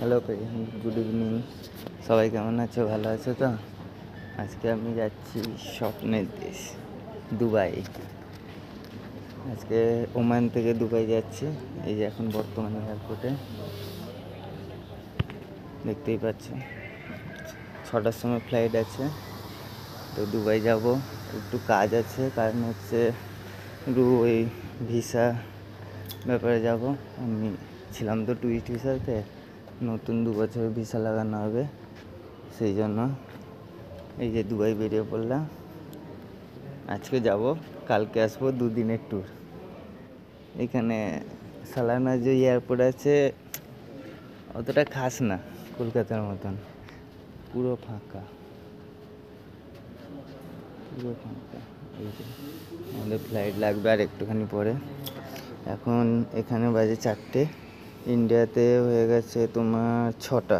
Hello good evening, সবাই কেমন আছো? ভালো আছো তো? আজকে আমি যাচ্ছি স্বপ্নের দেশ দুবাই। আজকে ওমান থেকে দুবাই যাচ্ছি। এই যে এখন বর্তমানে এয়ারপোর্টে দেখতেই পাচ্ছ, 6টার সময় ফ্লাইট আছে। তো দুবাই যাব, একটু কাজ আছে, কারণ হচ্ছে একটু ওই ভিসা ব্যাপারে যাব। আমি ছিলাম তো টুরিস্ট ভিসাতে, নতুন 2 বছরের ভিসা লাগানো হবে, সেই জন্য এই যে দুবাই বেরিয়ে পড়লাম। আজকে যাব, কালকে আসবো, 2 দিনের ট্যুর। এখানে সালানা যে এয়ারপোর্ট আছে অতটা খাস না, কলকাতার মতন। পুরো ফাঁকা, পুরো ফাঁকা। এই যে আমাদের ফ্লাইট লাগবে আর একটুখানি পরে। এখন এখানে বাজে 4টে, ইন্ডিয়াতে হয়ে গেছে তোমার 6টা।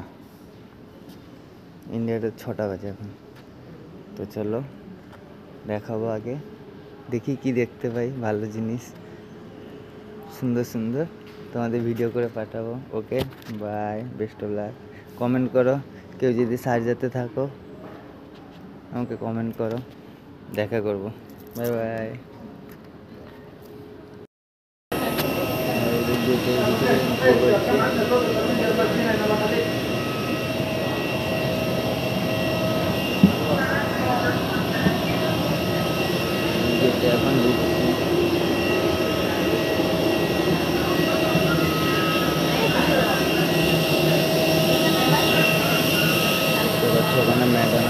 ইন্ডিয়াতে 6টা বাজে এখন। তো চলো দেখাবো, আগে দেখি কি দেখতে পাই, ভালো জিনিস সুন্দর সুন্দর তোমাদের ভিডিও করে পাঠাবো। Okay, bye, best of luck. Comment করো, কেউ যদি শারজাতে থাকো আমাকে কমেন্ট করো, দেখা করবো। Bye bye. এখন ওখানে madam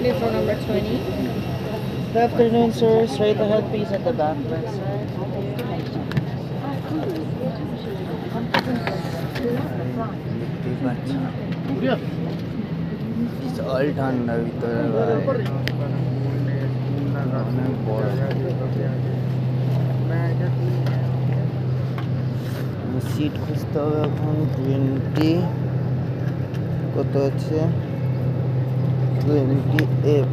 Lift for number 20. Good afternoon, sir. Straight ahead, please, at the back, left side. জল ঠান্ডার ভিতরে অনেক বড় সিট খুঁজতে হবে। এখন 20 কত আছে, 20F।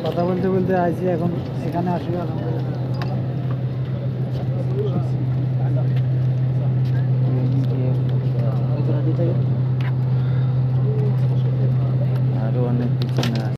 কথা বলতে বলতে আইছি, এখন সেখানে আসবে আলহামদুলিল্লাহ।